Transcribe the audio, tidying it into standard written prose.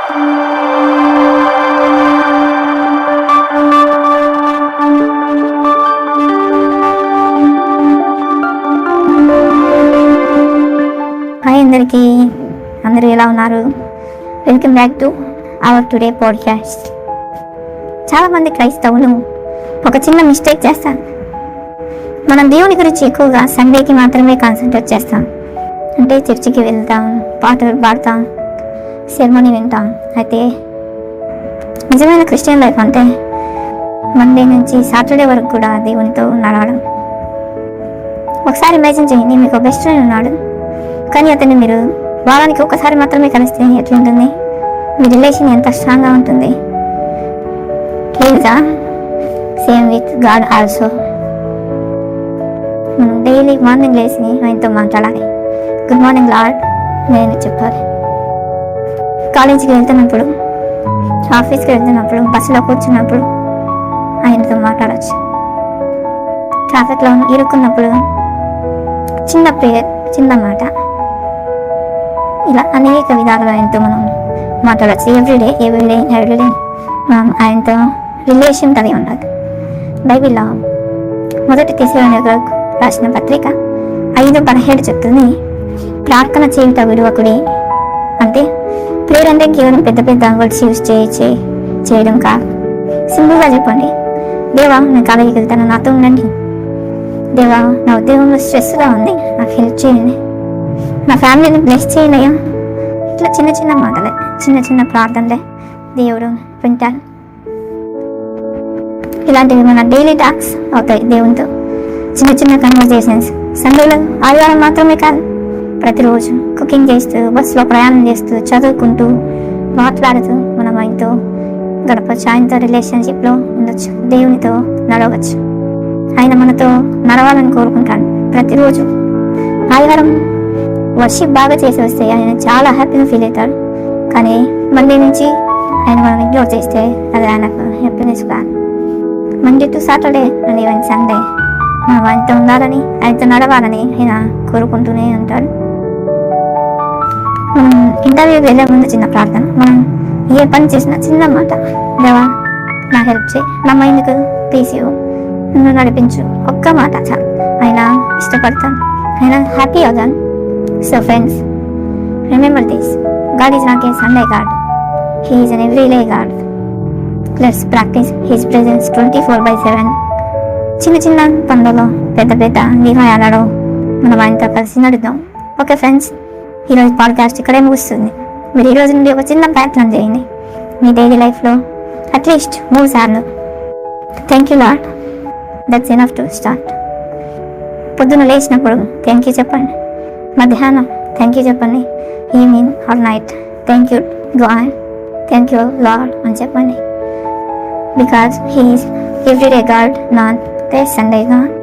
Hi అందరికీ, అందరూ ఎలా ఉన్నారు? Welcome back to our today podcast. చాలామంది క్రైస్తవులు ఒక చిన్న మిస్టేక్ చేస్తారు. మనం దేవుని గురించి ఎక్కువగా సండేకి మాత్రమే కాన్సన్ట్రేట్ చేస్తాం. అంటే చర్చికి వెళ్తాం, పాటలు పాడతాం, సెరమనీ వింటాం. అయితే నిజమైన క్రిస్టియన్ లైఫ్ అంటే మండే నుంచి సాటర్డే వరకు కూడా దేవునితో నడవడం. ఒకసారి ఇమాజిన్ చేయండి, మీకు బెస్ట్ ఫ్రెండ్ ఉన్నాడు, కానీ అతన్ని మీరు వారానికి ఒకసారి మాత్రమే కలిస్తే ఎట్లుంటుంది? మీ రిలేషన్ ఎంత స్ట్రాంగ్గా ఉంటుంది? లేదా సేమ్ విత్ గాడ్ ఆల్సో. మనం డైలీ మార్నింగ్ లేచి ఆయనతో మాట్లాడాలి. గుడ్ మార్నింగ్ లార్డ్ నేను చెప్పాలి. కాలేజీకి వెళ్తున్నప్పుడు, ఆఫీస్కి వెళ్తున్నప్పుడు, బస్సులో కూర్చున్నప్పుడు ఆయనతో మాట్లాడచ్చు. ట్రాఫిక్లో ఇరుక్కున్నప్పుడు చిన్న ప్రేయర్, చిన్న మాట, ఇలా అనేక విధాలుగా ఆయనతో మనం మాట్లాడచ్చు. ఎవ్రీడే మనం ఆయనతో రిలేషన్ కలిగి ఉండాలి. బైబిల్లో 1 తెస్సలోనికయులకు రాసిన పత్రిక 5:17 చెప్తుంది, ప్రార్థన చేయుట విడువకుడి. అంటే ప్రేయర్ అంటే కేవలం పెద్ద పెద్ద వర్డ్స్ యూజ్ చేయడం కాదు. సింపుల్గా చెప్పండి, దేవా నేను కాలేజీకి వెళ్తాను, నాతో ఉండండి. దేవా నా ఉద్యోగంలో స్ట్రెస్గా ఉంది, నాకు హెల్ప్ చేయండి. నా ఫ్యామిలీని బ్లెస్ చేయనయ్యా. ఇట్లా చిన్న చిన్న మాటలే, చిన్న చిన్న ప్రార్థనలే దేవుడు వింటాడు. ఇలాంటివి మన డైలీ టాక్స్ అవుతాయి దేవునితో. చిన్న చిన్న కన్వర్జేషన్స్ సండేలో, ఆదివారం మాత్రమే కాదు, ప్రతిరోజు కుకింగ్ చేస్తూ, బస్సులో ప్రయాణం చేస్తూ, చదువుకుంటూ, మాట్లాడుతూ మనం ఆయనతో గడపచ్చు. ఆయనతో రిలేషన్షిప్లో ఉండొచ్చు, దేవునితో నడవచ్చు. ఆయన మనతో నడవాలని కోరుకుంటాడు ప్రతిరోజు. ఆదివారం వర్షిప్ బాగా చేసి వస్తే ఆయన చాలా హ్యాపీగా ఫీల్ అవుతాడు. కానీ మండే నుంచి ఆయన మనం ఇగ్నోర్ చేస్తే అది ఆయనకు హ్యాపీనెస్ కాదు. Monday to Saturday and even Sunday మనం ఆయనతో ఉండాలని, ఆయనతో నడవాలని ఆయన కోరుకుంటూనే ఉంటాడు. మనం ఇంటర్వ్యూకి వెళ్ళే ముందు చిన్న ప్రార్థన, మనం ఏ పని చేసినా చిన్న మాట, దేవా నా హెల్ప్ చేయి, నా మైండ్కు పీస్ ఇవ్వు, నన్ను నడిపించు, ఒక్క మాట చాలు. ఆయన ఇష్టపడతాను, ఆయన హ్యాపీ అవుతాను. So friends, remember this, God is not a Sunday God, He is an everyday God. Let's practice His presence 24/7. చిన్న చిన్న పనులలో, పెద్ద పెద్ద నిర్ణయాలలో మనం ఆయనతో కలిసి నడుద్దాం. ఓకే ఫ్రెండ్స్, ఈరోజు పాడ్కాస్ట్ ఇక్కడే ముగుస్తుంది. మీరు ఈరోజు నుండి ఒక చిన్న ప్రయత్నం చేయండి మీ డైలీ లైఫ్లో, అట్లీస్ట్ 3 సార్లు. Thank you lord, that's enough to start. పొద్దున లేచినప్పుడు థ్యాంక్ యూ చెప్పండి, మధ్యాహ్నం థ్యాంక్ యూ చెప్పండి, evening or night thank you God, thank you lord అని చెప్పండి. Because he is everyday God, not the Sunday God.